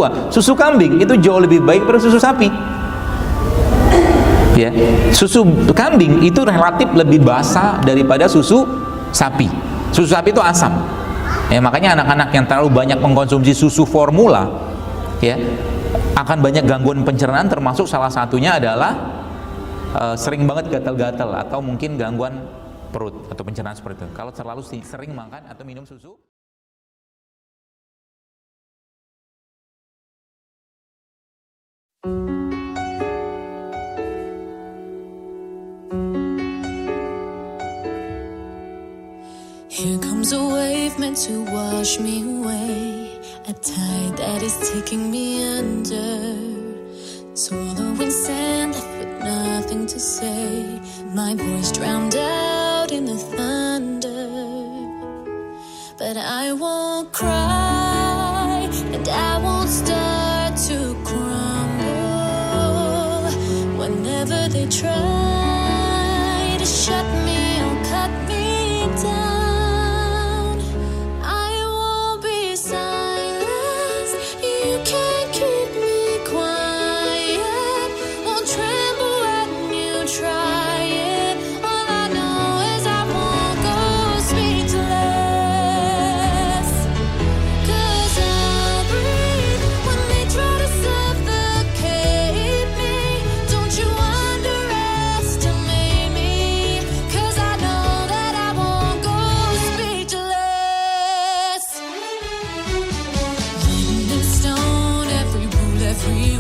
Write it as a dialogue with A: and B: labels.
A: formula. Susu kambing itu jauh lebih baik daripada susu sapi. Ya, susu kambing itu relatif lebih basah daripada susu sapi. Susu sapi itu asam. Ya, makanya anak-anak yang terlalu banyak mengkonsumsi susu formula, ya, akan banyak gangguan pencernaan, termasuk salah satunya adalah sering banget gatal-gatal atau mungkin gangguan perut atau pencernaan seperti itu. Kalau terlalu sering makan atau minum susu.
B: Here comes a wave meant to wash me away, a tide that is taking me under, swallowing sand left with nothing to say, my voice drowned out in the thunder. But I won't cry, and I won't start to crumble. Whenever they try to shut me or cut me down, free